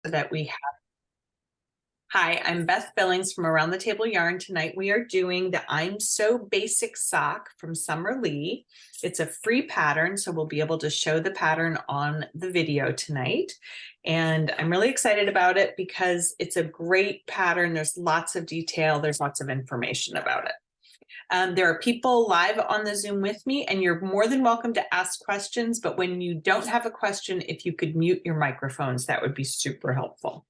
that we have. Hi, I'm Beth Billings from Around the Table Yarn. Tonight we are doing the I'm So Basic sock from Summer Lee. It's a free pattern, so we'll be able to show the pattern on the video tonight. And I'm really excited about it because it's a great pattern. There's lots of detail. There's lots of information about it. There are people live on the Zoom with me, and you're more than welcome to ask questions. But when you don't have a question, if you could mute your microphones, that would be super helpful.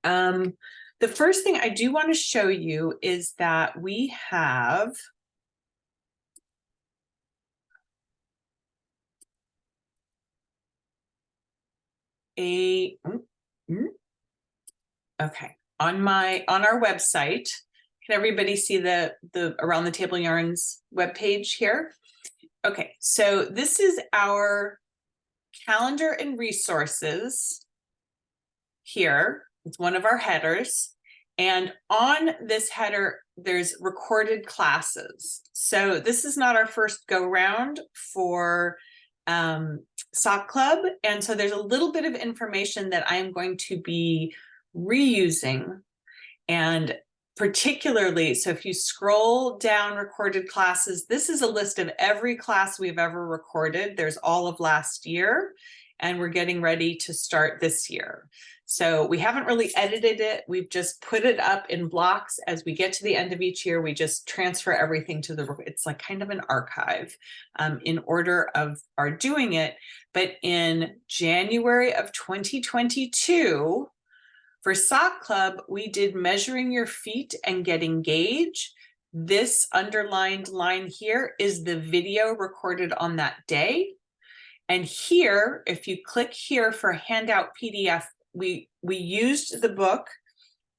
The first thing I do want to show you is that we have okay, on our website. Can everybody see the Around the Table Yarns webpage here? Okay, so this is our calendar and resources here. It's one of our headers. And on this header, there's recorded classes. So this is not our first go round for Sock Club. And so there's a little bit of information that I am going to be reusing. And particularly, so if you scroll down recorded classes, this is a list of every class we've ever recorded. There's all of last year, and we're getting ready to start this year. So we haven't really edited it. We've just put it up in blocks. As we get to the end of each year, we just transfer everything to it's like kind of an archive in order of our doing it. But in January of 2022, for Sock Club, we did measuring your feet and getting gauge. This underlined line here is the video recorded on that day. And here, if you click here for handout PDF, we used the book,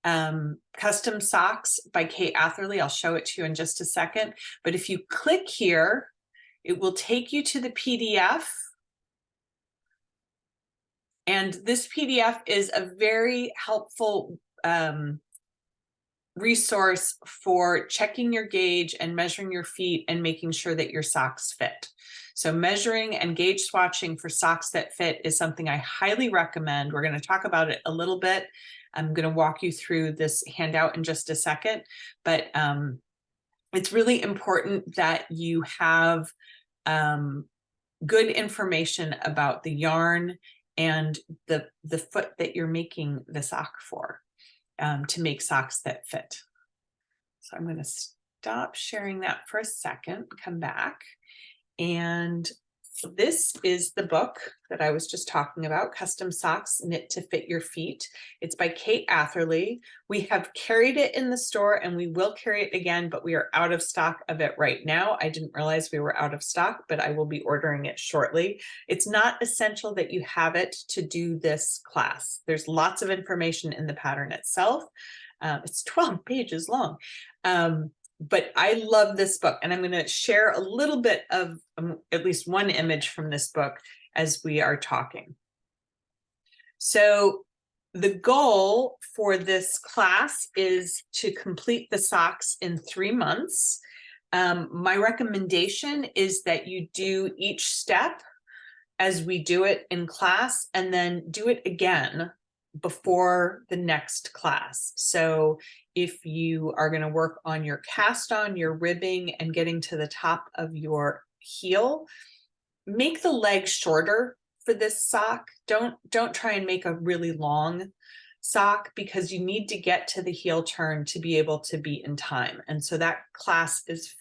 Custom Socks by Kate Atherley. I'll show it to you in just a second. But if you click here, it will take you to the PDF. And this PDF is a very helpful resource for checking your gauge and measuring your feet and making sure that your socks fit. So measuring and gauge swatching for socks that fit is something I highly recommend. We're going to talk about it a little bit. I'm going to walk you through this handout in just a second, but it's really important that you have good information about the yarn and the foot that you're making the sock for, to make socks that fit. So I'm going to stop sharing that for a second, come back. And this is the book that I was just talking about, Custom Socks Knit to Fit Your Feet. It's by Kate Atherley. We have carried it in the store and we will carry it again, but we are out of stock of it right now. I didn't realize we were out of stock, but I will be ordering it shortly. It's not essential that you have it to do this class. There's lots of information in the pattern itself. It's 12 pages long. But I love this book, and I'm going to share a little bit of at least one image from this book as we are talking. So the goal for this class is to complete the socks in 3 months. My recommendation is that you do each step as we do it in class, and then do it again before the next class. So if you are going to work on your cast on, your ribbing, and getting to the top of your heel, make the leg shorter for this sock. Don't try and make a really long sock, because you need to get to the heel turn to be able to be in time. And so that class is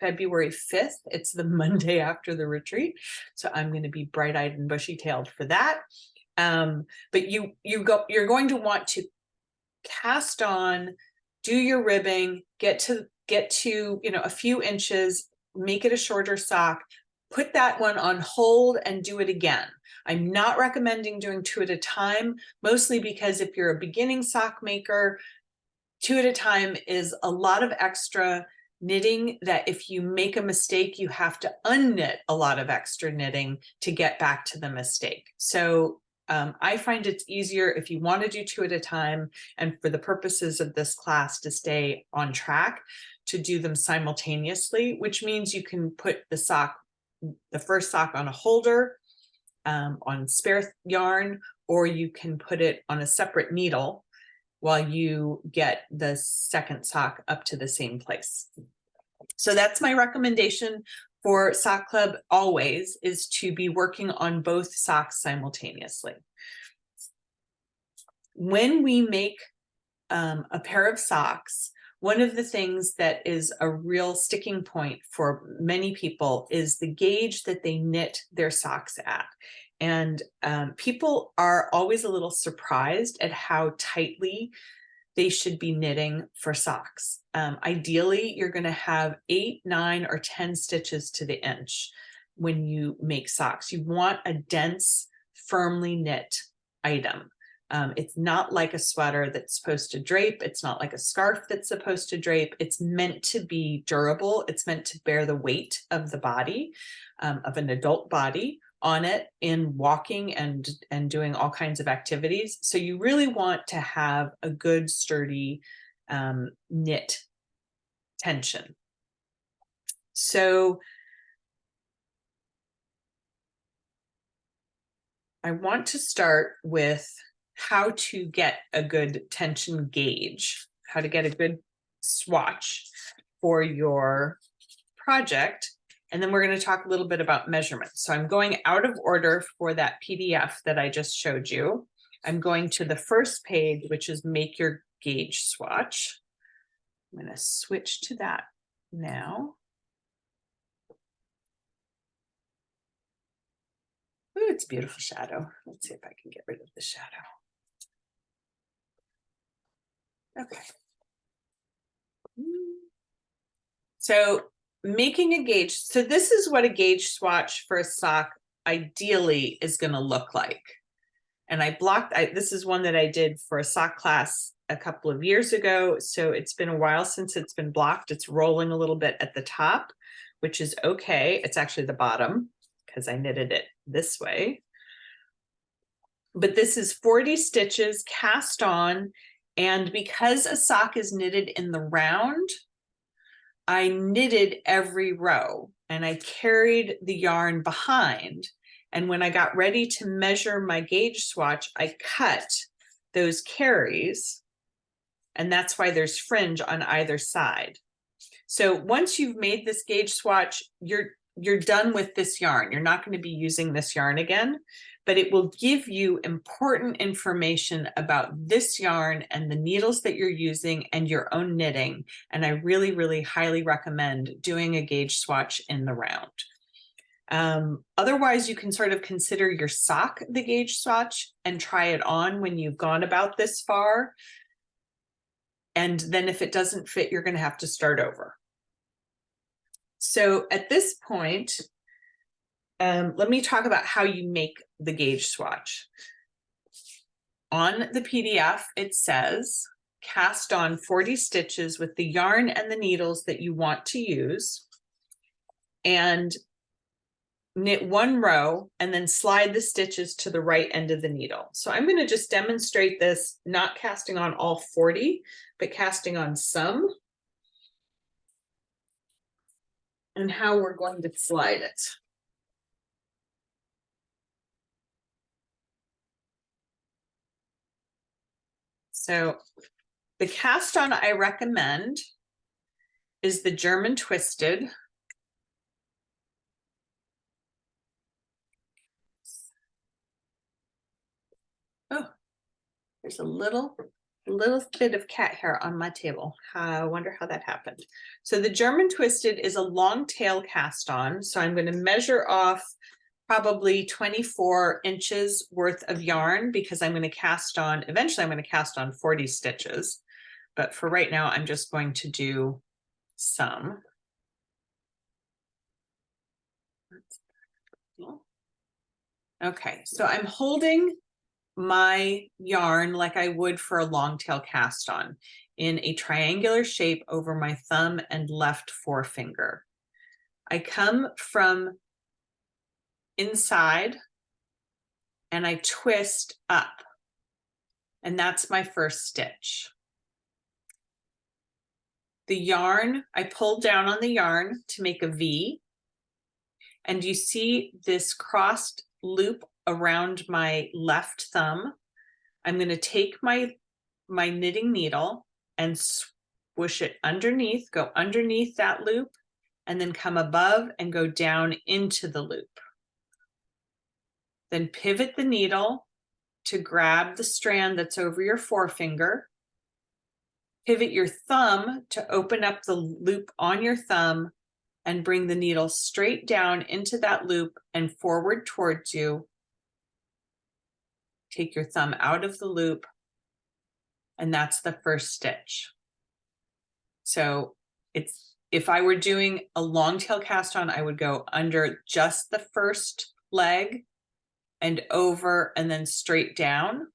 February 5th. It's the Monday after the retreat. So I'm going to be bright-eyed and bushy-tailed for that. But you're going to want to cast on, do your ribbing, get to a few inches, make it a shorter sock, put that one on hold and do it again. I'm not recommending doing 2 at a time, mostly because if you're a beginning sock maker, 2 at a time is a lot of extra knitting that if you make a mistake, you have to unknit a lot of extra knitting to get back to the mistake. So I find it's easier if you want to do 2 at a time, and for the purposes of this class to stay on track, to do them simultaneously, which means you can put the first sock on a holder, on spare yarn, or you can put it on a separate needle while you get the second sock up to the same place. So that's my recommendation for Sock Club always, is to be working on both socks simultaneously. When we make a pair of socks, one of the things that is a real sticking point for many people is the gauge that they knit their socks at. And people are always a little surprised at how tightly they should be knitting for socks. Ideally, you're going to have 8, 9, or 10 stitches to the inch when you make socks. You want a dense, firmly knit item. It's not like a sweater that's supposed to drape. It's not like a scarf that's supposed to drape. It's meant to be durable. It's meant to bear the weight of the body, of an adult body on it in walking and doing all kinds of activities. So you really want to have a good, sturdy knit tension. So I want to start with how to get a good tension gauge, how to get a good swatch for your project. And then we're going to talk a little bit about measurements. So I'm going out of order for that PDF that I just showed you. I'm going to the first page, which is Make Your Gauge Swatch. I'm going to switch to that now. Ooh, it's a beautiful shadow. Let's see if I can get rid of the shadow. Okay. So making a gauge. So this is what a gauge swatch for a sock ideally is going to look like. And I blocked, this is one that I did for a sock class a couple of years ago. So it's been a while since it's been blocked. It's rolling a little bit at the top, which is okay. It's actually the bottom because I knitted it this way. But this is 40 stitches cast on. And because a sock is knitted in the round, I knitted every row and I carried the yarn behind. And when I got ready to measure my gauge swatch, I cut those carries. And that's why there's fringe on either side. So once you've made this gauge swatch, you're done with this yarn. You're not going to be using this yarn again, but it will give you important information about this yarn and the needles that you're using and your own knitting. And I really, really highly recommend doing a gauge swatch in the round. Otherwise, you can sort of consider your sock the gauge swatch and try it on when you've gone about this far. And then if it doesn't fit, you're going to have to start over. So at this point, let me talk about how you make the gauge swatch. On the PDF, it says, cast on 40 stitches with the yarn and the needles that you want to use, and knit one row and then slide the stitches to the right end of the needle. So I'm going to just demonstrate this, not casting on all 40, but casting on some, and how we're going to slide it. So the cast on I recommend is the German twisted. Oh, there's a little bit of cat hair on my table. I wonder how that happened. So the German twisted is a long tail cast on. So I'm going to measure off probably 24 inches worth of yarn because I'm going to cast on, eventually I'm going to cast on 40 stitches. But for right now, I'm just going to do some. Okay, so I'm holding my yarn like I would for a long tail cast on in a triangular shape over my thumb and left forefinger. I come from inside and I twist up, and that's my first stitch. The yarn, I pull down on the yarn to make a V, and you see this crossed loop around my left thumb. I'm going to take my knitting needle and swoosh it underneath, go underneath that loop, and then come above and go down into the loop. Then pivot the needle to grab the strand that's over your forefinger. Pivot your thumb to open up the loop on your thumb and bring the needle straight down into that loop and forward towards you. Take your thumb out of the loop, and that's the first stitch. So if I were doing a long tail cast on, I would go under just the first leg and over and then straight down.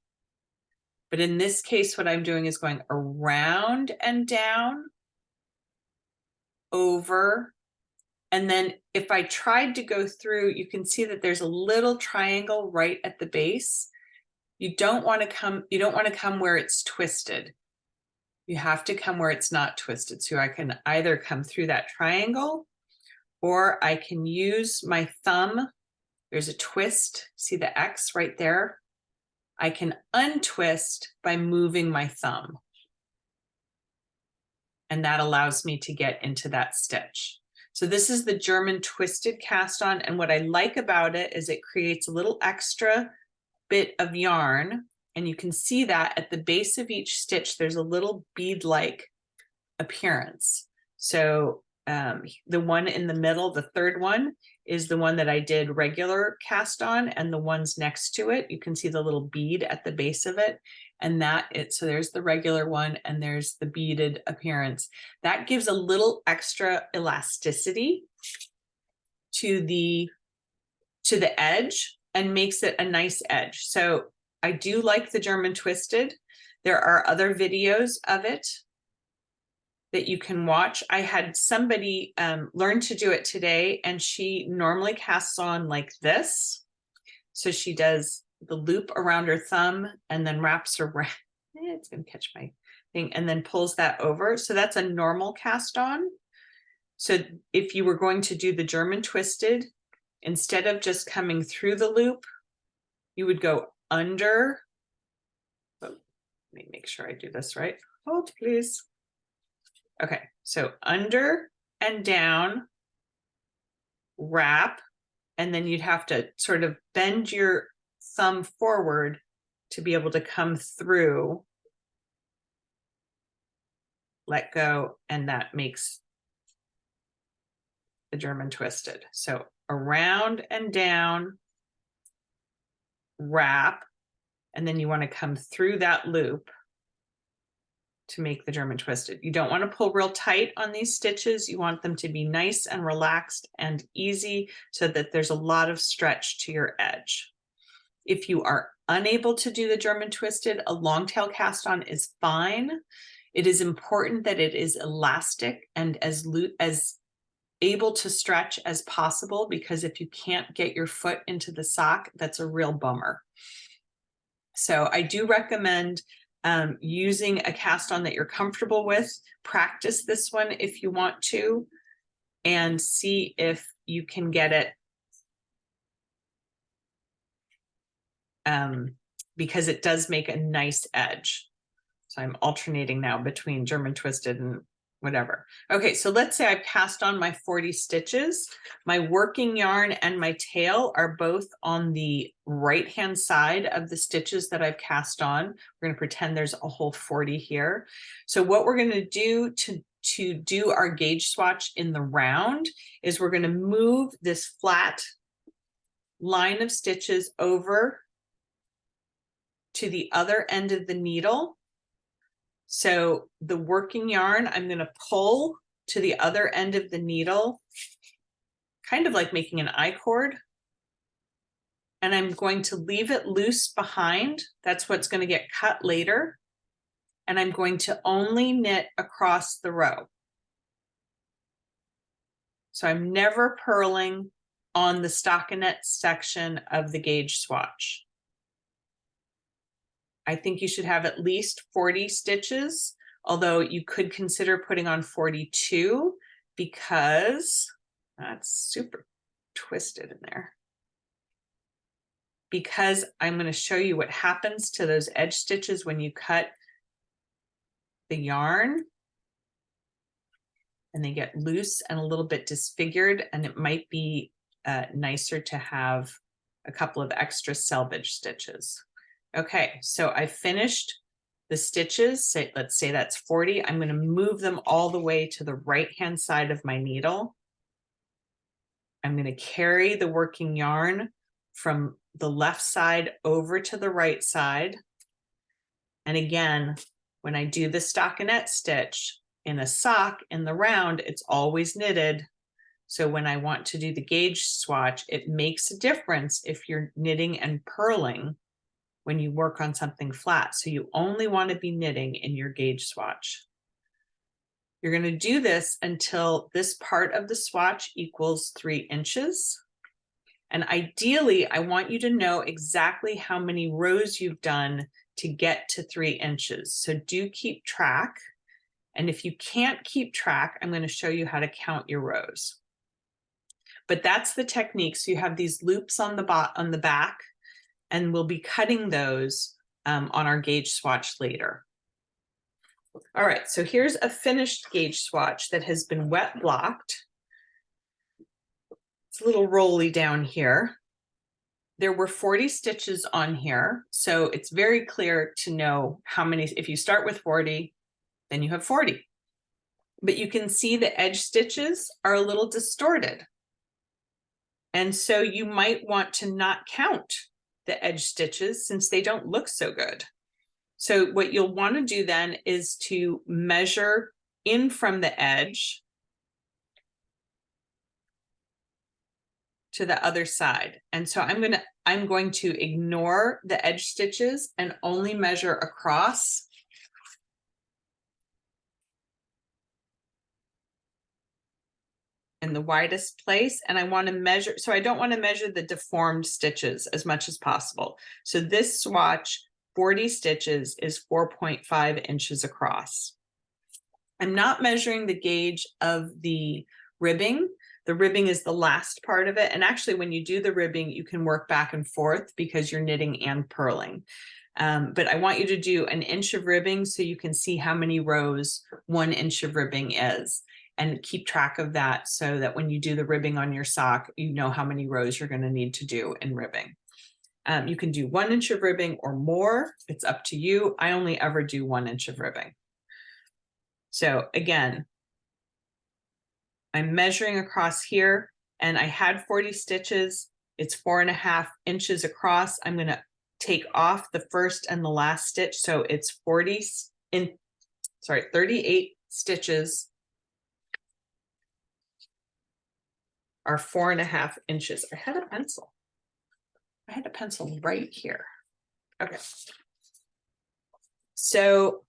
But in this case, what I'm doing is going around and down, over. And then if I tried to go through, you can see that there's a little triangle right at the base. You don't want to come where it's twisted. You have to come where it's not twisted. So I can either come through that triangle, or I can use my thumb. There's a twist. See the X right there? I can untwist by moving my thumb. And that allows me to get into that stitch. So this is the German twisted cast on. And what I like about it is it creates a little extra bit of yarn. And you can see that at the base of each stitch, there's a little bead-like appearance. So the one in the middle, the third one, is the one that I did regular cast on, and the ones next to it, you can see the little bead at the base of it. And so there's the regular one, and there's the beaded appearance. That gives a little extra elasticity to the edge and makes it a nice edge. So I do like the German twisted. There are other videos of it that you can watch. I had somebody learn to do it today, and she normally casts on like this. So she does the loop around her thumb and then wraps around, it's gonna catch my thing, and then pulls that over. So that's a normal cast on. So if you were going to do the German twisted, instead of just coming through the loop, you would go under. Oh, let me make sure I do this right. Hold, please. Okay, so under and down, wrap, and then you'd have to sort of bend your thumb forward to be able to come through, let go, and that makes the German twisted. So around and down, wrap, and then you want to come through that loop to make the German twisted. You don't want to pull real tight on these stitches. You want them to be nice and relaxed and easy so that there's a lot of stretch to your edge. If you are unable to do the German twisted, a long tail cast on is fine. It is important that it is elastic and as able to stretch as possible, because if you can't get your foot into the sock, that's a real bummer. So I do recommend using a cast on that you're comfortable with. Practice this one if you want to, and see if you can get it, because it does make a nice edge. So I'm alternating now between German twisted and whatever. Okay, so let's say I've cast on my 40 stitches. My working yarn and my tail are both on the right-hand side of the stitches that I've cast on. We're going to pretend there's a whole 40 here. So what we're going to do to do our gauge swatch in the round is we're going to move this flat line of stitches over to the other end of the needle. So the working yarn, I'm going to pull to the other end of the needle, kind of like making an I-cord. And I'm going to leave it loose behind. That's what's going to get cut later. And I'm going to only knit across the row. So I'm never purling on the stockinette section of the gauge swatch. I think you should have at least 40 stitches, although you could consider putting on 42 because that's super twisted in there. because I'm going to show you what happens to those edge stitches when you cut the yarn and they get loose and a little bit disfigured, and it might be nicer to have a couple of extra selvage stitches. Okay, so I finished the stitches. Let's say that's 40. I'm going to move them all the way to the right-hand side of my needle. I'm going to carry the working yarn from the left side over to the right side. And again, when I do the stockinette stitch in a sock in the round, it's always knitted. So when I want to do the gauge swatch, it makes a difference if you're knitting and purling when you work on something flat. So you only want to be knitting in your gauge swatch. You're going to do this until this part of the swatch equals 3 inches. And ideally, I want you to know exactly how many rows you've done to get to 3 inches. So do keep track. And if you can't keep track, I'm going to show you how to count your rows. But that's the technique. So you have these loops on the back, and we'll be cutting those on our gauge swatch later. All right, so here's a finished gauge swatch that has been wet blocked. It's a little rolly down here. There were 40 stitches on here, so it's very clear to know how many. If you start with 40, then you have 40. But you can see the edge stitches are a little distorted. And so you might want to not count the edge stitches since they don't look so good. So what you'll want to do then is to measure in from the edge to the other side. And so I'm going to ignore the edge stitches and only measure across. In the widest place, and I want to measure, so I don't want to measure the deformed stitches as much as possible. So this swatch, 40 stitches, is 4.5 inches across. I'm not measuring the gauge of the ribbing. The ribbing is the last part of it. And actually, when you do the ribbing, you can work back and forth because you're knitting and purling. But I want you to do 1 inch of ribbing so you can see how many rows 1 inch of ribbing is, and keep track of that so that when you do the ribbing on your sock, you know how many rows you're going to need to do in ribbing. You can do 1 inch of ribbing or more. It's up to you. I only ever do 1 inch of ribbing. So again, I'm measuring across here, and I had 40 stitches. It's 4.5 inches across. I'm going to take off the first and the last stitch. So it's 38 stitches are 4.5 inches. I had a pencil. I had a pencil right here. Okay. So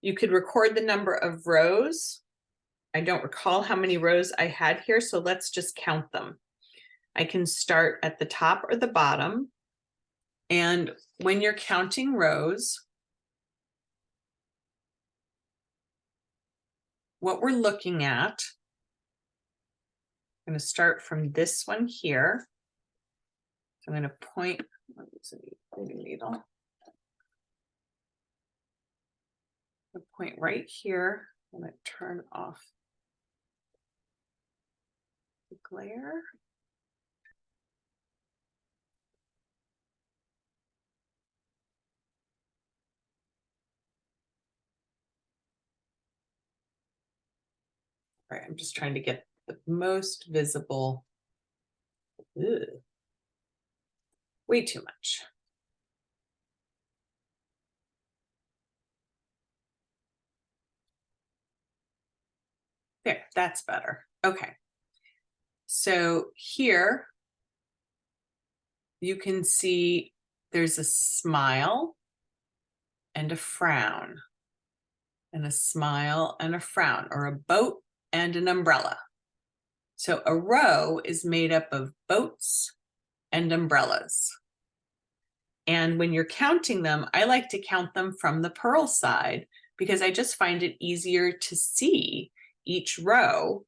you could record the number of rows. I don't recall how many rows I had here, so let's just count them. I can start at the top or the bottom. And when you're counting rows, what we're looking at, I'm going to start from this one here. So I'm going to point, I'll use a needle. I'll point right here. I'm going to turn off the glare. All right, I'm just trying to get the most visible. Ugh. Way too much. There, that's better. Okay. So here you can see there's a smile and a frown, and a smile and a frown, or a boat and an umbrella. So a row is made up of boats and umbrellas. And when you're counting them, I like to count them from the purl side because I just find it easier to see each row.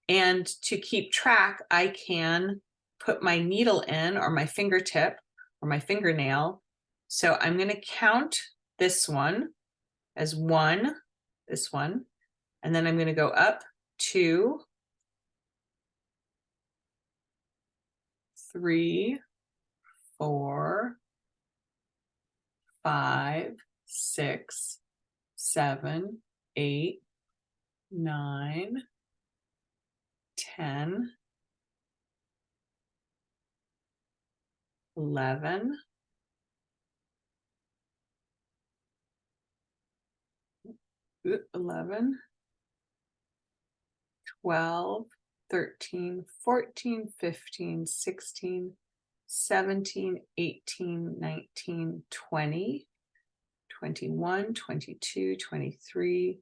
And to keep track, I can put my needle in, or my fingertip or my fingernail. So I'm going to count this one as 1, this one, and then I'm going to go up 2, 3, 4, 5, 6, 7, 8, 9, 10, 11, 12, 13, 14, 15, 16, 17, 18, 19, 20, 21, 22, 23,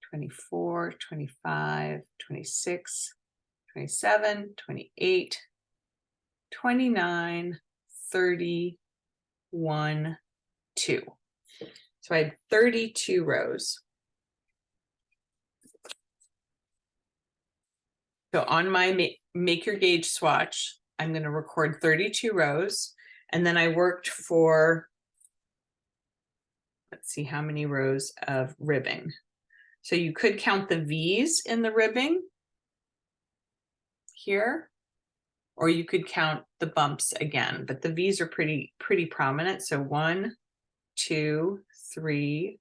24, 25, 26, 27, 28, 29, 30, 1, 2. So I had 32 rows. So on my make your gauge swatch, I'm going to record 32 rows, and then I worked for, let's see how many rows of ribbing. So you could count the V's in the ribbing here, or you could count the bumps again, but the V's are pretty prominent. So 1, 2, 3,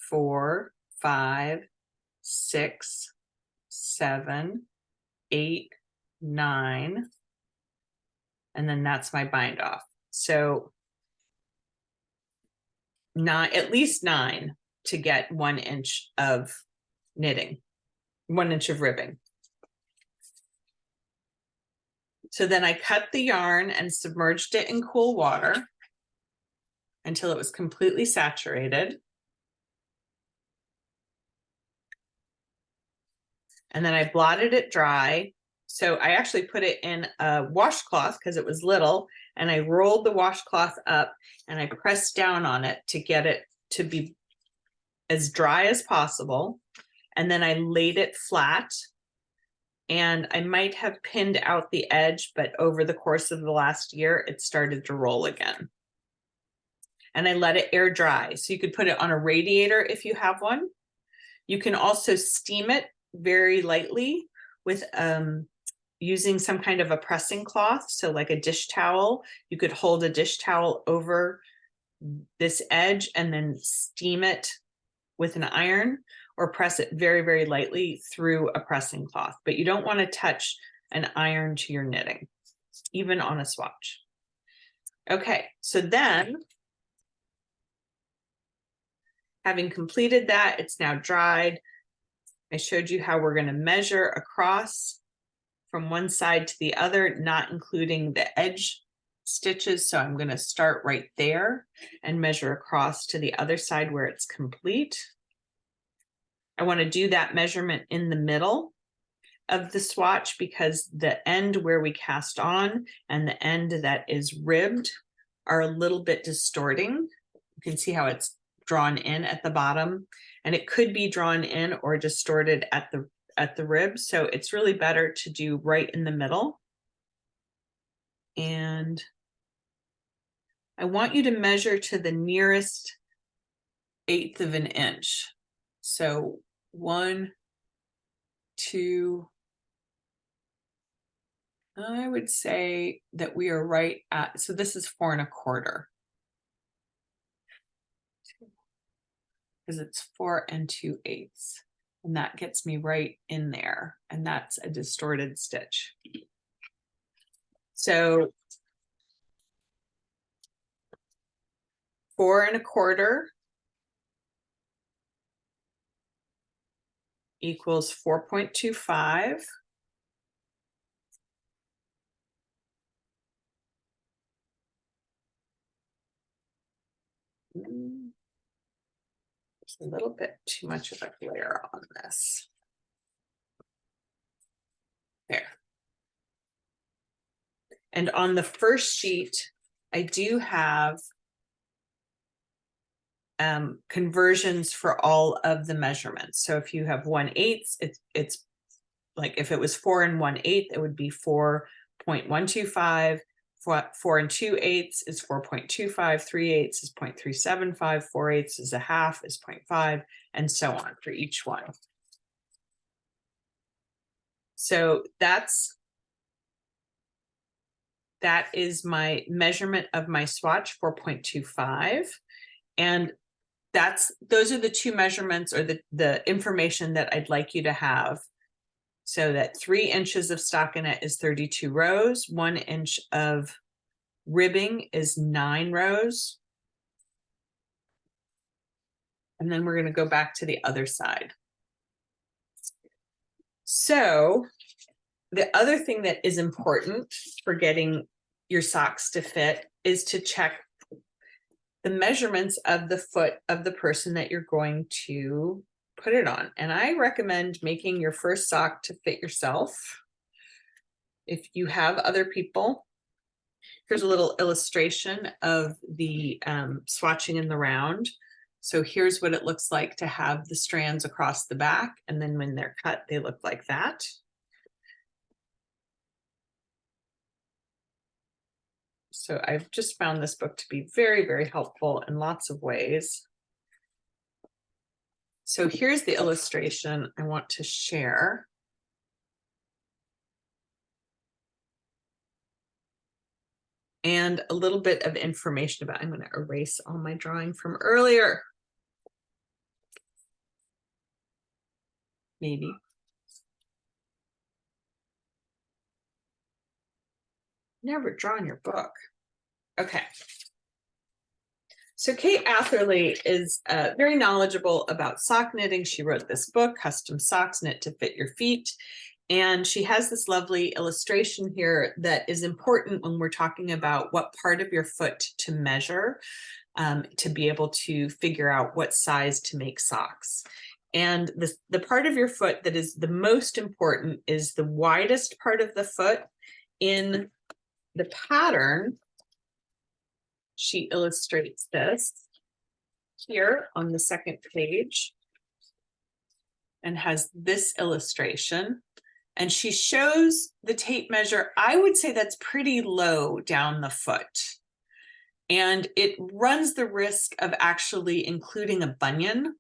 4, 5, 6, 7, 8, 9, and then that's my bind off. So at least 9 to get 1 inch of knitting, 1 inch of ribbing. So then I cut the yarn and submerged it in cool water until it was completely saturated. And then I blotted it dry. So I actually put it in a washcloth because it was little, and I rolled the washcloth up and I pressed down on it to get it to be as dry as possible. And then I laid it flat, and I might have pinned out the edge, but over the course of the last year, it started to roll again. And I let it air dry. So you could put it on a radiator if you have one. You can also steam it very lightly with using some kind of a pressing cloth. So like a dish towel, you could hold a dish towel over this edge and then steam it with an iron, or press it very, very lightly through a pressing cloth. But you don't want to touch an iron to your knitting, even on a swatch. Okay, so then, having completed that, it's now dried. I showed you how we're going to measure across from one side to the other, not including the edge stitches. So I'm going to start right there and measure across to the other side where it's complete. I want to do that measurement in the middle of the swatch because the end where we cast on and the end that is ribbed are a little bit distorting. You can see how it's drawn in at the bottom, and it could be drawn in or distorted at the rib. So it's really better to do right in the middle. And I want you to measure to the nearest 1/8 of an inch. So 1, 2, I would say that we are right at, so this is 4 1/4. Because it's 4 2/8. And that gets me right in there. And that's a distorted stitch. So 4 1/4 equals 4.25. There's a little bit too much of a glare on this. There. And on the first sheet, I do have conversions for all of the measurements. So if you have 1/8, it's like if it was 4 1/8, it would be 4 0.125, 4 2/8 is 4.25, 3/8 is 0.375, 4/8 is a half is 0.5, and so on for each one. So that is my measurement of my swatch, 4.25. And those are the two measurements, or the information that I'd like you to have. So that 3 inches of stockinette is 32 rows, 1 inch of ribbing is 9 rows. And then we're going to go back to the other side. So the other thing that is important for getting your socks to fit is to check the measurements of the foot of the person that you're going to put it on. And I recommend making your first sock to fit yourself. If you have other people, here's a little illustration of the swatching in the round. So here's what it looks like to have the strands across the back, and then when they're cut, they look like that. So I've just found this book to be very, very helpful in lots of ways. So here's the illustration I want to share. And a little bit of information about, I'm going to erase all my drawing from earlier. Maybe. Never drawn your book. Okay. So Kate Atherley is very knowledgeable about sock knitting. She wrote this book, Custom Socks Knit to Fit Your Feet. And she has this lovely illustration here that is important when we're talking about what part of your foot to measure to be able to figure out what size to make socks. And the part of your foot that is the most important is the widest part of the foot. In the pattern, she illustrates this here on the second page and has this illustration. And she shows the tape measure. I would say that's pretty low down the foot. And it runs the risk of actually including a bunion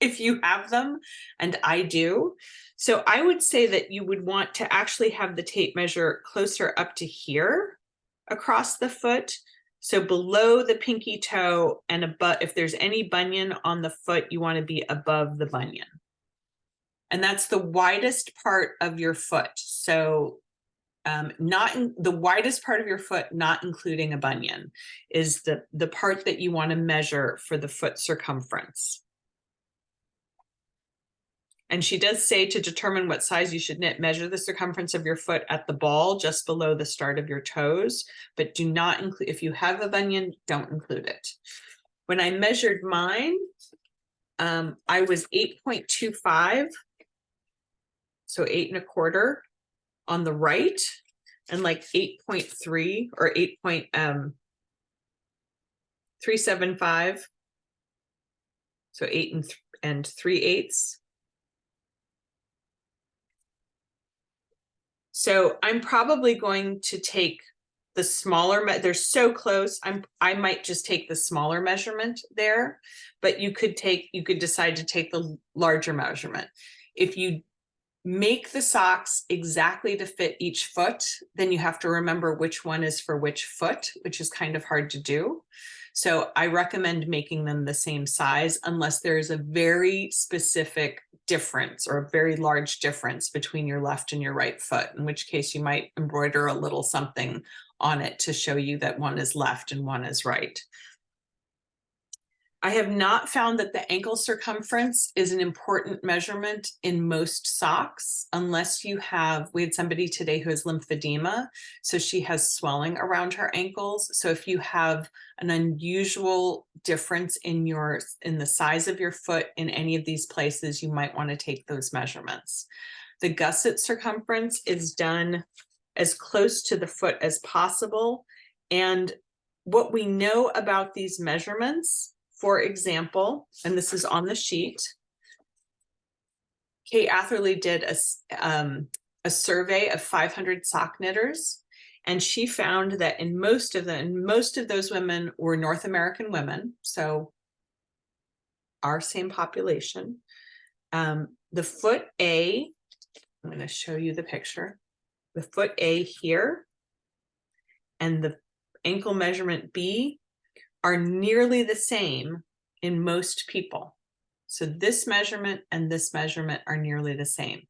if you have them, and I do. So I would say that you would want to actually have the tape measure closer up to here across the foot. So below the pinky toe and above, if there's any bunion on the foot, you want to be above the bunion. And that's the widest part of your foot. So not in the widest part of your foot, not including a bunion, is the part that you want to measure for the foot circumference. And she does say to determine what size you should knit, measure the circumference of your foot at the ball just below the start of your toes, but do not include, if you have a bunion, don't include it. When I measured mine, I was 8.25, so 8 1/4 on the right, and like 8.3 or 8.375, so 8 3/8. So I'm probably going to take the smaller, they're so close, I might just take the smaller measurement there, but you could decide to take the larger measurement. If you make the socks exactly to fit each foot, then you have to remember which one is for which foot, which is kind of hard to do. So I recommend making them the same size unless there is a very specific difference or a very large difference between your left and your right foot, in which case you might embroider a little something on it to show you that one is left and one is right. I have not found that the ankle circumference is an important measurement in most socks, unless you have, we had somebody today who has lymphedema, so she has swelling around her ankles. So if you have an unusual difference in the size of your foot in any of these places, you might want to take those measurements. The gusset circumference is done as close to the foot as possible. And what we know about these measurements, for example, and this is on the sheet, Kate Atherley did a survey of 500 sock knitters, and she found that in most of those women were North American women, so our same population. The foot A, I'm going to show you the picture. The foot A here and the ankle measurement B are nearly the same in most people. So this measurement and this measurement are nearly the same.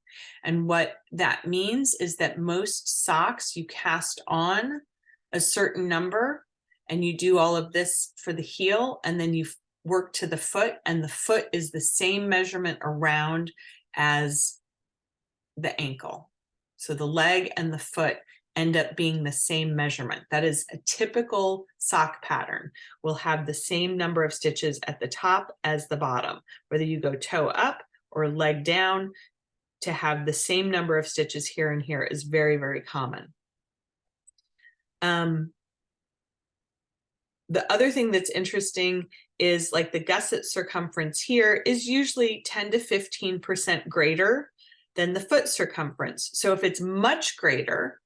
And what that means is that most socks you cast on a certain number and you do all of this for the heel, and then you work to the foot, and the foot is the same measurement around as the ankle. So the leg and the foot end up being the same measurement. That is a typical sock pattern. Will have the same number of stitches at the top as the bottom, whether you go toe up or leg down. To have the same number of stitches here and here is very, very common. The other thing that's interesting is like the gusset circumference here is usually 10 to 15% greater than the foot circumference. So if it's much greater,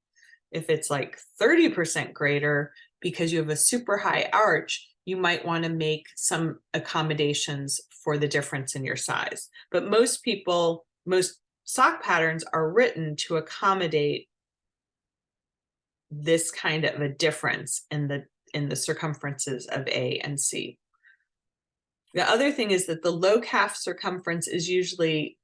if it's like 30% greater because you have a super high arch, you might want to make some accommodations for the difference in your size. But most people, most sock patterns are written to accommodate this kind of a difference in the circumferences of A and C. The other thing is that the low calf circumference is usually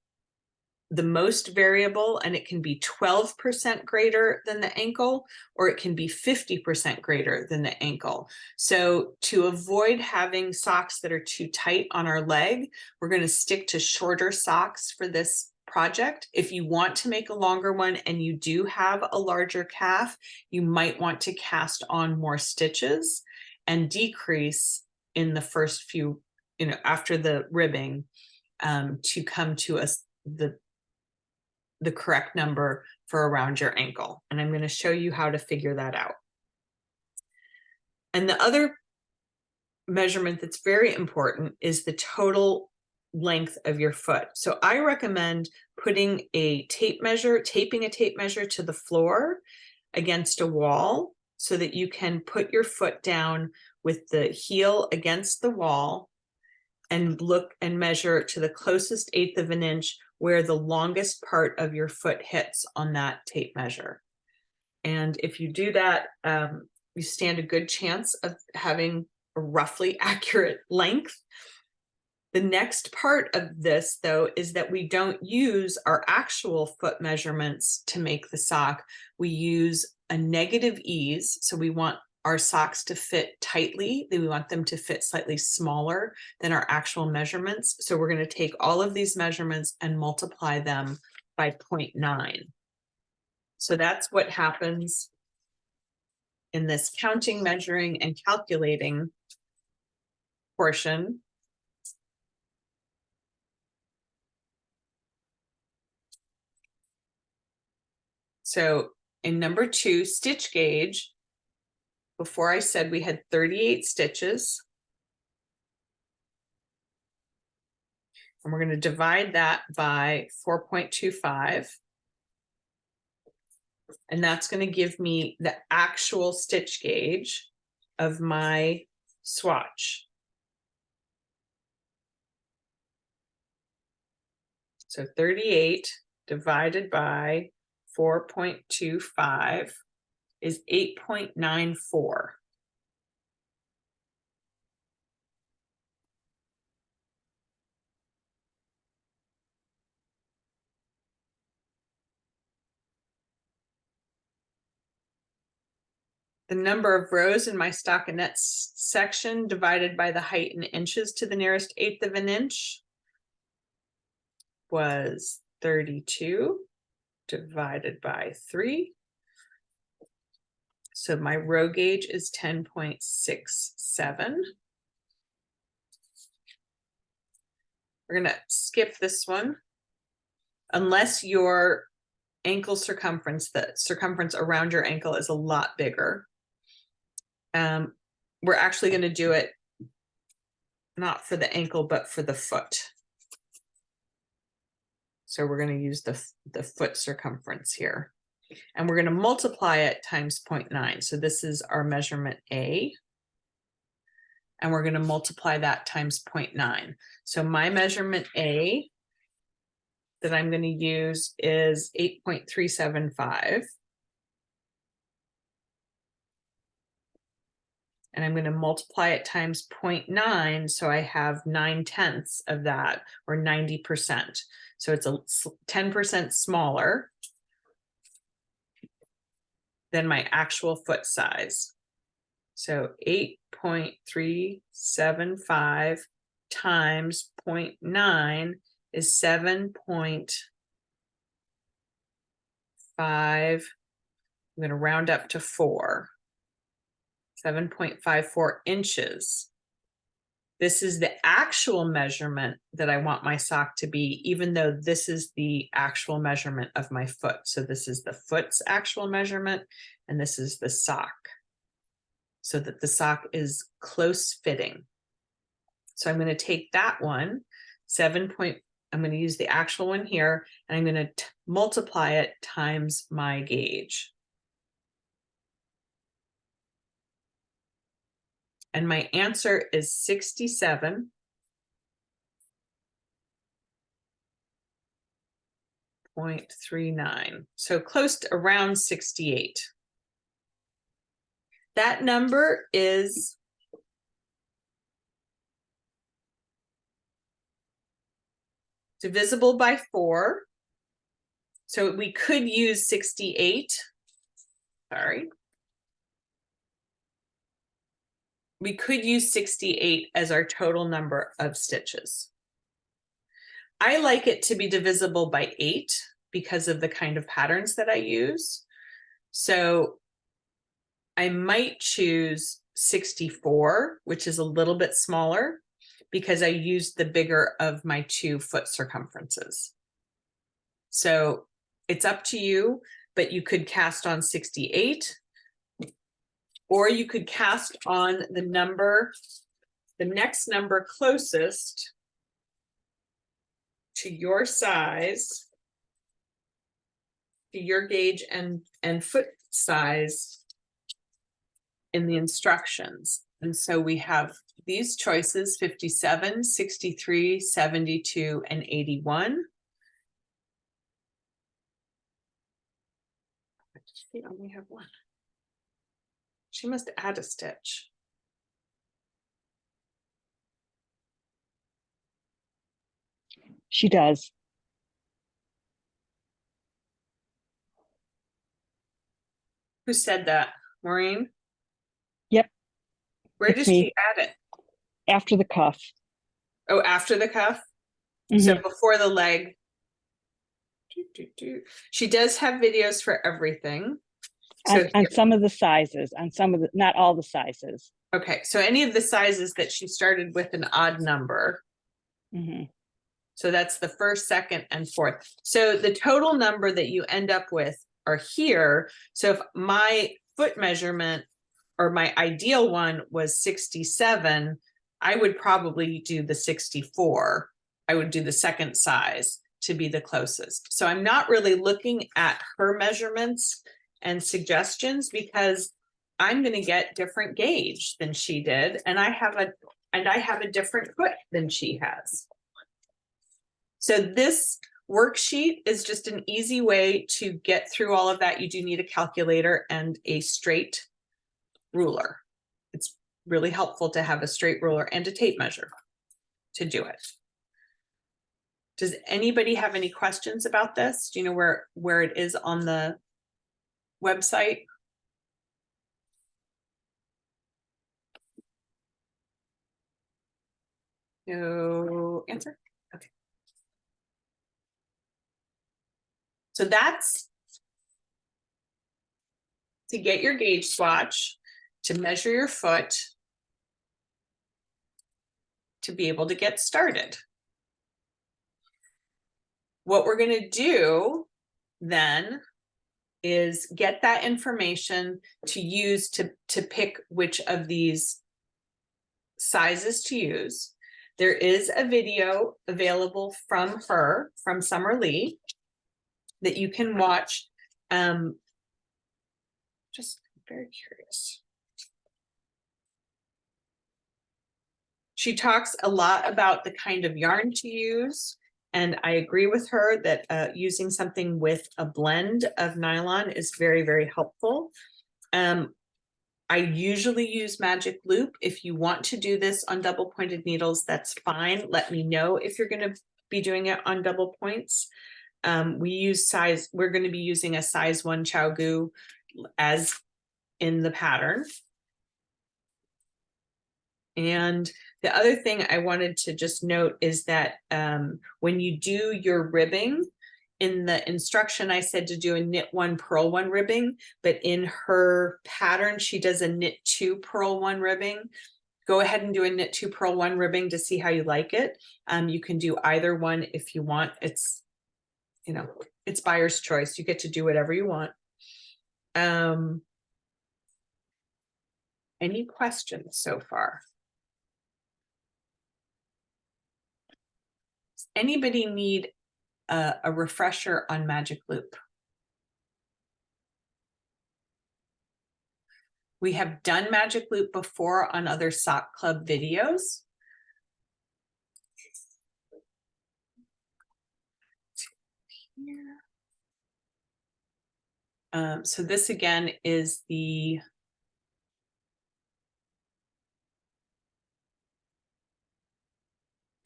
the most variable, and it can be 12% greater than the ankle, or it can be 50% greater than the ankle. So to avoid having socks that are too tight on our leg, we're going to stick to shorter socks for this project. If you want to make a longer one and you do have a larger calf, you might want to cast on more stitches and decrease in the first few, after the ribbing, to come to the correct number for around your ankle. And I'm going to show you how to figure that out. And the other measurement that's very important is the total length of your foot. So I recommend putting a tape measure, taping a tape measure to the floor against a wall so that you can put your foot down with the heel against the wall and look and measure to the closest 1/8 of an inch where the longest part of your foot hits on that tape measure. And if you do that, you stand a good chance of having a roughly accurate length. The next part of this, though, is that we don't use our actual foot measurements to make the sock. We use a negative ease. So we want our socks to fit tightly. We want them to fit slightly smaller than our actual measurements. So we're going to take all of these measurements and multiply them by 0.9. So that's what happens in this counting, measuring, and calculating portion. So in number 2, stitch gauge, before I said we had 38 stitches. And we're going to divide that by 4.25. And that's going to give me the actual stitch gauge of my swatch. So 38 divided by 4.25 is 8.94. The number of rows in my stockinette section divided by the height in inches to the nearest 1/8 of an inch was 32 divided by 3. So my row gauge is 10.67. We're going to skip this one unless your ankle circumference, the circumference around your ankle, is a lot bigger. We're actually going to do it not for the ankle, but for the foot. So we're going to use the foot circumference here. And we're going to multiply it times 0.9. So this is our measurement A. And we're going to multiply that times 0.9. So my measurement A that I'm going to use is 8.375. And I'm going to multiply it times 0.9. So I have 9/10 of that, or 90%. So it's a 10% smaller than my actual foot size. So 8.375 times 0.9 is 7.5. I'm going to round up to 4. 7.54 inches. This is the actual measurement that I want my sock to be, even though this is the actual measurement of my foot. So this is the foot's actual measurement, and this is the sock, so that the sock is close fitting. So I'm going to take that one, I'm going to use the actual one here, and I'm going to multiply it times my gauge. And my answer is 67.39. So close to around 68. That number is divisible by 4. So we could use 68. Sorry. We could use 68 as our total number of stitches. I like it to be divisible by 8 because of the kind of patterns that I use. So I might choose 64, which is a little bit smaller, because I used the bigger of my 2 foot circumferences. So it's up to you, but you could cast on 68. Or you could cast on the next number closest to your size, to your gauge and foot size in the instructions. And so we have these choices: 57, 63, 72, and 81. We only have one. She must add a stitch. She does. Who said that? Maureen? Yep. Where It's does me. she add it? After the cuff. Oh, after the cuff? Mm-hmm. So before the leg. She does have videos for everything. So on some of the sizes, on some of the, not all the sizes. Okay, so any of the sizes that she started with an odd number. Mm-hmm. So that's the first, second, and fourth. So the total number that you end up with are here. So if my foot measurement, or my ideal one, was 67, I would probably do the 64. I would do the second size to be the closest. So I'm not really looking at her measurements and suggestions, because I'm going to get different gauge than she did, and I have a different foot than she has. So this worksheet is just an easy way to get through all of that. You do need a calculator and a straight ruler. It's really helpful to have a straight ruler and a tape measure to do it. Does anybody have any questions about this? Do you know where it is on the website? No answer? Okay. So that's to get your gauge swatch, to measure your foot, to be able to get started. What we're going to do then is get that information to use to pick which of these sizes to use. There is a video available from her, from Summer Lee, that you can watch. Just very curious. She talks a lot about the kind of yarn to use, and I agree with her that using something with a blend of nylon is very, very helpful. I usually use Magic Loop. If you want to do this on double pointed needles, that's fine. Let me know if you're going to be doing it on double points. We're going to be using a size 1 ChiaoGoo as in the pattern. And the other thing I wanted to just note is that when you do your ribbing, in the instruction, I said to do a knit 1, purl 1 ribbing, but in her pattern, she does a knit 2, purl 1 ribbing. Go ahead and do a knit 2, purl 1 ribbing to see how you like it. You can do either one if you want. It's, you know, it's buyer's choice. You get to do whatever you want. Any questions so far? Does anybody need a refresher on Magic Loop? We have done Magic Loop before on other Sock Club videos. So this again is the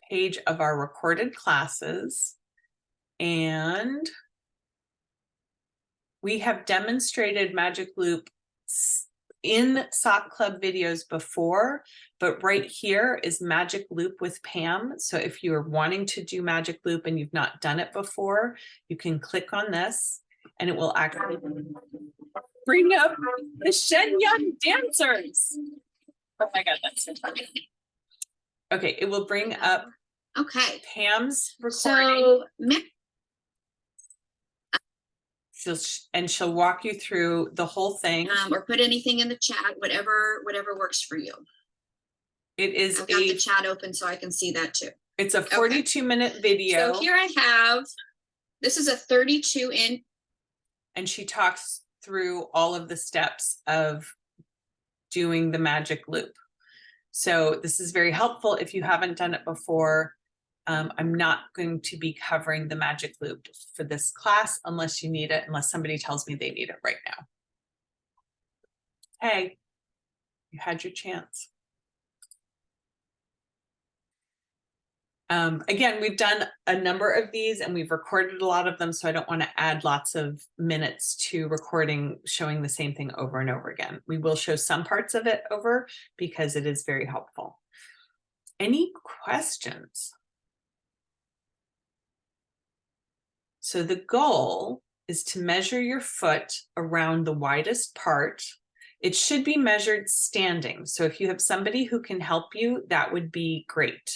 page of our recorded classes, and we have demonstrated Magic Loop in Sock Club videos before, but right here is Magic Loop with Pam. So if you're wanting to do Magic Loop and you've not done it before, you can click on this and it will actually bring up the Shenyang dancers. Oh my God, that's so funny. Okay, it will bring up Pam's recording. So she'll walk you through the whole thing. Or put anything in the chat, whatever works for you. It is I've got the chat open so I can see that too. It's a 42-minute video. So here I have, this is a 32-inch. And she talks through all of the steps of doing the Magic Loop. So this is very helpful if you haven't done it before. I'm not going to be covering the Magic Loop for this class unless you need it, unless somebody tells me they need it right now. Hey, you had your chance. Again, we've done a number of these and we've recorded a lot of them, so I don't want to add lots of minutes to recording showing the same thing over and over again. We will show some parts of it over because it is very helpful. Any questions? So the goal is to measure your foot around the widest part. It should be measured standing. So if you have somebody who can help you, that would be great.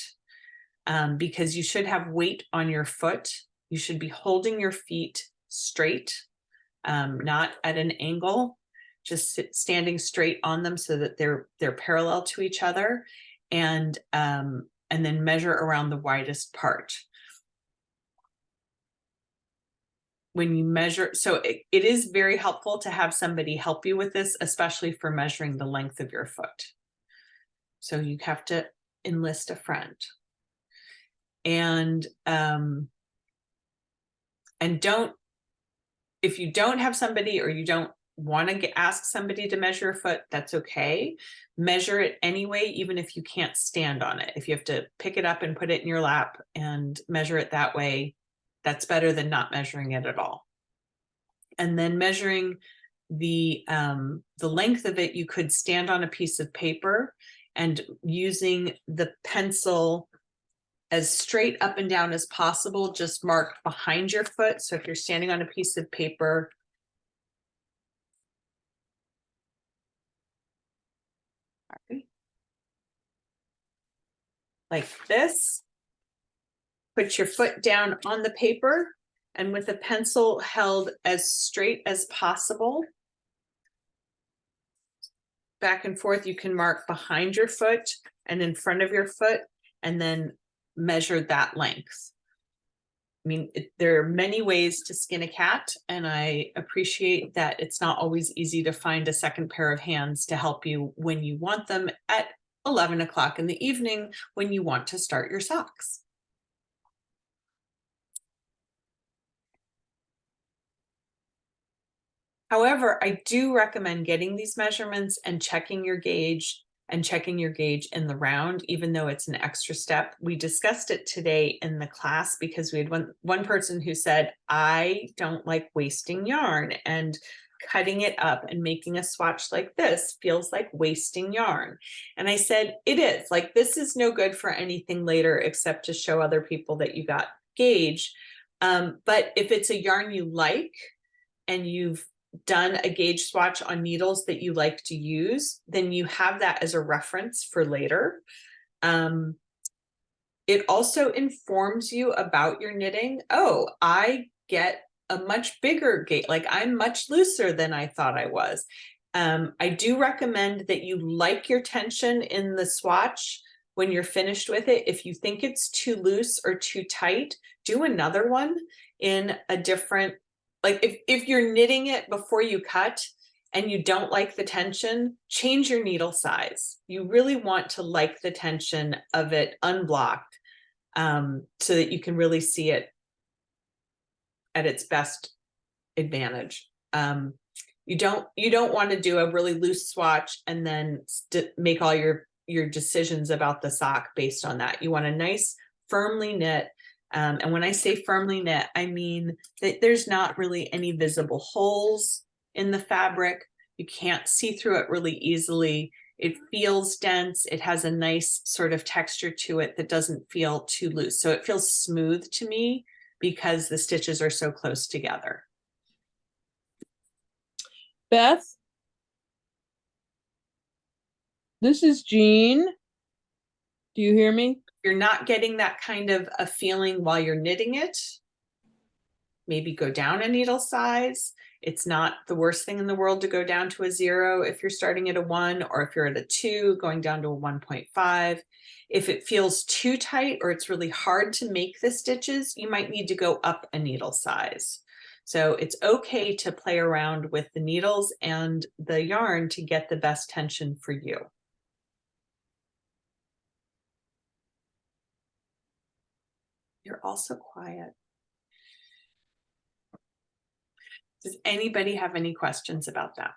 Because you should have weight on your foot. You should be holding your feet straight, not at an angle, just standing straight on them so that they're parallel to each other, and then measure around the widest part. When you measure, so it is very helpful to have somebody help you with this, especially for measuring the length of your foot. So you have to enlist a friend. And don't, if you don't have somebody or you don't want to ask somebody to measure a foot, that's okay. Measure it anyway, even if you can't stand on it. If you have to pick it up and put it in your lap and measure it that way, that's better than not measuring it at all. And then measuring the length of it, you could stand on a piece of paper and using the pencil as straight up and down as possible, just mark behind your foot. So if you're standing on a piece of paper, like this, put your foot down on the paper, and with a pencil held as straight as possible, back and forth, you can mark behind your foot and in front of your foot, and then measure that length. I mean, there are many ways to skin a cat, and I appreciate that it's not always easy to find a second pair of hands to help you when you want them at 11 o'clock in the evening when you want to start your socks. However, I do recommend getting these measurements and checking your gauge in the round, even though it's an extra step. We discussed it today in the class because we had one person who said, I don't like wasting yarn, and cutting it up and making a swatch like this feels like wasting yarn. And I said, it is. Like, this is no good for anything later except to show other people that you got gauge. But if it's a yarn you like and you've done a gauge swatch on needles that you like to use, then you have that as a reference for later. It also informs you about your knitting. Oh, I get a much bigger gauge, like I'm much looser than I thought I was. I do recommend that you like your tension in the swatch when you're finished with it. If you think it's too loose or too tight, do another one in a different, like if you're knitting it before you cut and you don't like the tension, change your needle size. You really want to like the tension of it unblocked, so that you can really see it at its best advantage. You don't want to do a really loose swatch and then make all your decisions about the sock based on that. You want a nice firmly knit. And when I say firmly knit, I mean that there's not really any visible holes in the fabric. You can't see through it really easily. It feels dense. It has a nice sort of texture to it that doesn't feel too loose. So it feels smooth to me because the stitches are so close together. Beth, this is Jean. Do you hear me? You're not getting that kind of a feeling while you're knitting it, maybe go down a needle size. It's not the worst thing in the world to go down to a 0 if you're starting at a 1, or if you're at a 2, going down to a 1.5. If it feels too tight or it's really hard to make the stitches, you might need to go up a needle size. So it's okay to play around with the needles and the yarn to get the best tension for you. You're also quiet. Does anybody have any questions about that?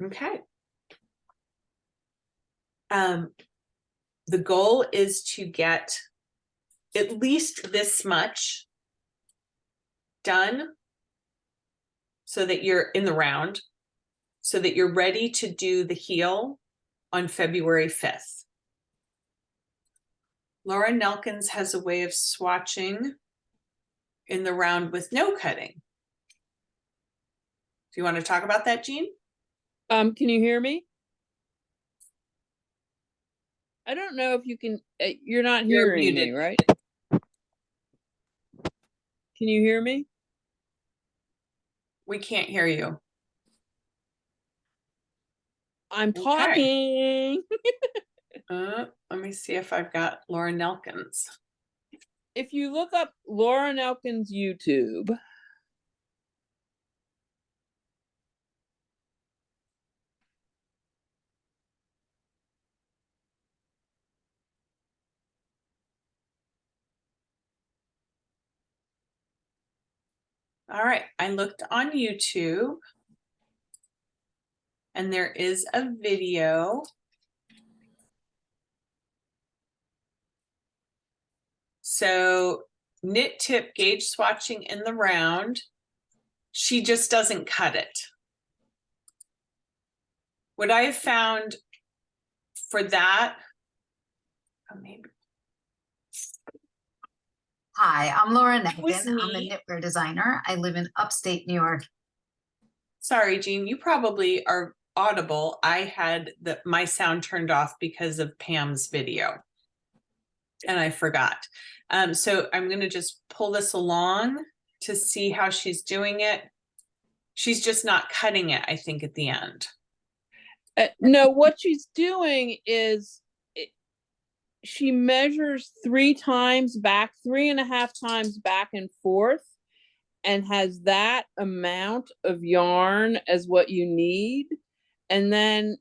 Okay. The goal is to get at least this much done so that you're in the round, so that you're ready to do the heel on February 5th. Laura Nelkins has a way of swatching in the round with no cutting. Do you want to talk about that, Jean? Can you hear me? I don't know if you can, you're not You're hearing me, muted. right? Can you hear me? We can't hear you. I'm Okay. talking. Let me see if I've got Laura Nelkins. If you look up Laura Nelkins YouTube. All right, I looked on YouTube and there is a video. So knit tip gauge swatching in the round. She just doesn't cut it. What I have found for that, oh, maybe. Hi, I'm Laura was Negan. I'm a me. knitwear designer. I live in upstate New York. Sorry, Jean, you probably are audible. I had my sound turned off because of Pam's video and I forgot. So I'm going to just pull this along to see how she's doing it. She's just not cutting it, I think, at the end. No, what she's doing is she measures 3 times back, 3.5 times back and forth, and has that amount of yarn as what you need. And then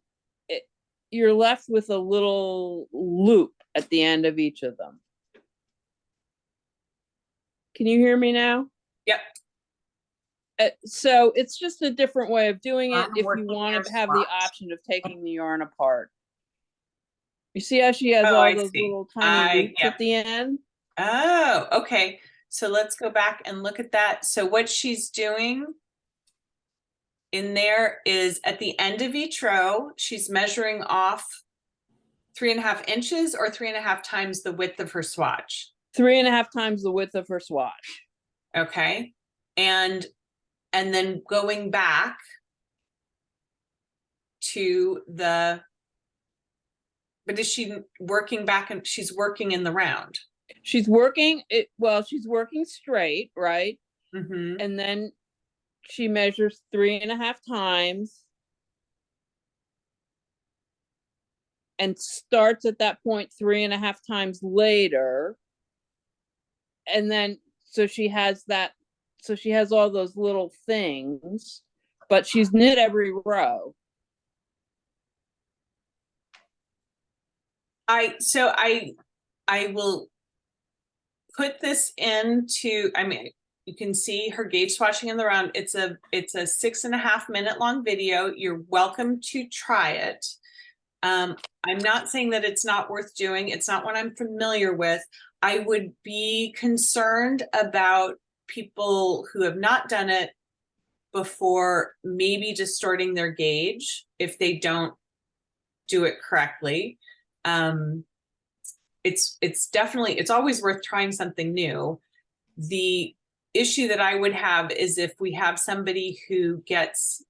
you're left with a little loop at the end of each of them. Can you hear me now? Yep. So it's just a different way of doing it I'm if you working want their to have the swatch. option of taking the yarn apart. You see how she has Oh, all I those see. little tiny loops yeah. at the end? Oh, okay. So let's go back and look at that. So what she's doing in there is at the end of each row, she's measuring off 3.5 inches or 3.5 times the width of her swatch. 3.5 times the width of her swatch. Okay. And then going back to the, but is she working back and she's working in the round? She's working it, well, she's working straight, right? Mm-hmm. And then she measures 3.5 times and starts at that point 3.5 times later. And then, so she has that, so she has all those little things, but she's knit every row. I will put this into, I mean, you can see her gauge swatching in the round. It's a 6.5 minute long video. You're welcome to try it. I'm not saying that it's not worth doing. It's not what I'm familiar with. I would be concerned about people who have not done it before, maybe distorting their gauge if they don't do it correctly. It's definitely, it's always worth trying something new. The issue that I would have is if we have somebody who gets,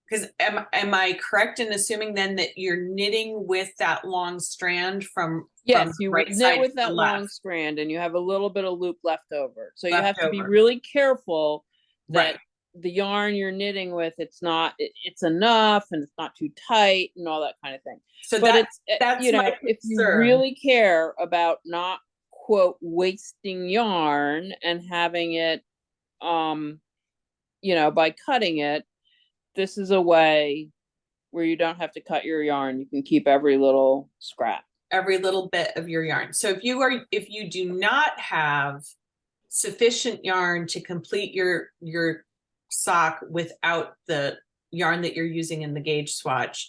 because am I correct in assuming then that you're knitting with that long strand from Yes, the you right knit side with to the that long left? strand and you have a little bit of loop left over. So you have Left to be over. really careful that Right. the yarn you're knitting with, it's not, it's enough and it's not too tight and all that kind of thing. So But that, it's, that's you know, my if you concern. really care about not, quote, wasting yarn and having it, you know, by cutting it, this is a way where you don't have to cut your yarn. You can keep every little scrap. Every little bit of your yarn. So if you do not have sufficient yarn to complete your sock without the yarn that you're using in the gauge swatch,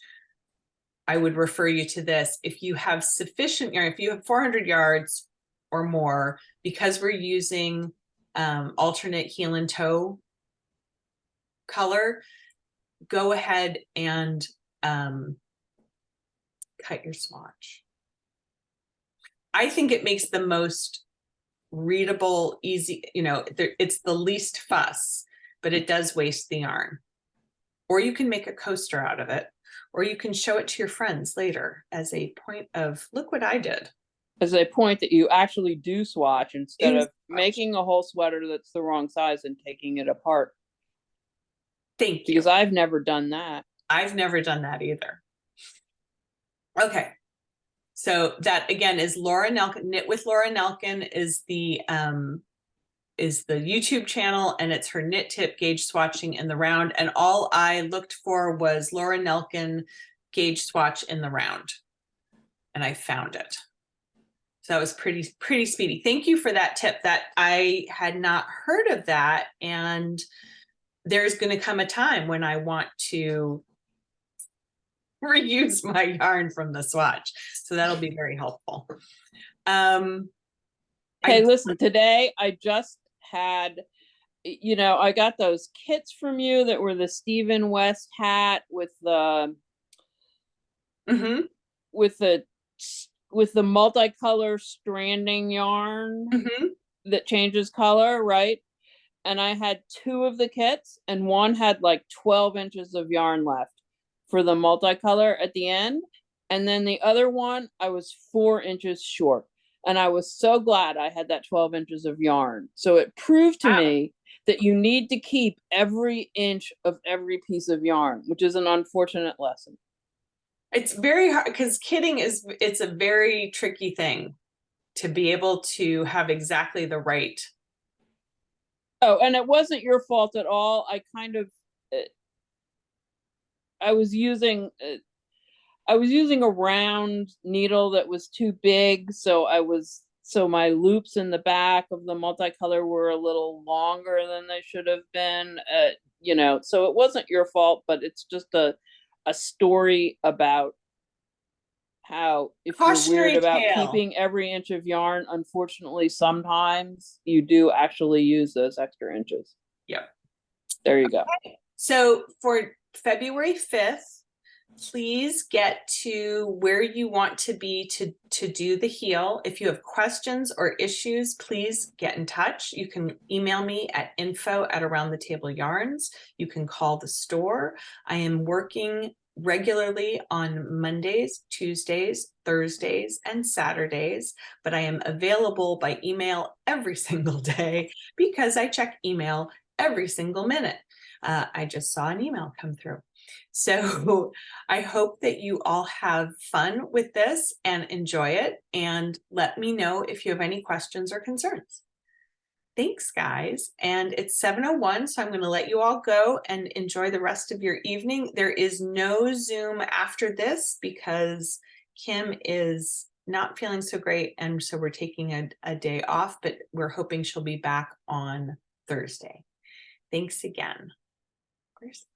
I would refer you to this. If you have sufficient yarn, if you have 400 yards or more, because we're using alternate heel and toe color, go ahead and cut your swatch. I think it makes the most readable, easy, you know, it's the least fuss, but it does waste the yarn. Or you can make a coaster out of it, or you can show it to your friends later as a point of, look what I did. As a point that you actually do swatch instead of swatch. making a whole sweater that's the wrong size and taking it apart. Thank you. Because I've never done that. I've never done that either. Okay. So that again is Laura Nelkin. Knit with Laura Nelkin is the YouTube channel, and it's her knit tip gauge swatching in the round. And all I looked for was Laura Nelkin gauge swatch in the round, and I found it. So that was pretty speedy. Thank you for that tip. That I had not heard of that, and there's going to come a time when I want to reuse my yarn from the swatch. So that'll be very helpful. Hey, listen, today I just had, you know, I got those kits from you that were the Stephen West hat with the, with the multicolor stranding yarn that changes color, right? And I had 2 of the kits, and one had like 12 inches of yarn left for the multicolor at the end. And then the other one, I was 4 inches short. And I was so glad I had that 12 inches of yarn. So it proved to me that you need to keep every inch of every piece of yarn, which is an unfortunate lesson. It's very hard because it's a very tricky thing to be able to have exactly the right. Oh, and it wasn't your fault at all. I kind of, I was using a round needle that was too big, so my loops in the back of the multicolor were a little longer than they should have been. You know, so it wasn't your fault, but it's just a story about how if you're Cautionary weird about tale. keeping every inch of yarn, unfortunately, sometimes you do actually use those extra inches. Yep. There you go. So for February 5th, please get to where you want to be to do the heel. If you have questions or issues, please get in touch. You can email me at info@aroundthetableyarns. You can call the store. I am working regularly on Mondays, Tuesdays, Thursdays, and Saturdays, but I am available by email every single day because I check email every single minute. I just saw an email come through. So I hope that you all have fun with this and enjoy it, and let me know if you have any questions or concerns. Thanks, guys. And it's 7:01, so I'm going to let you all go and enjoy the rest of your evening. There is no Zoom after this because Kim is not feeling so great, and so we're taking a day off, but we're hoping she'll be back on Thursday. Thanks again. Where's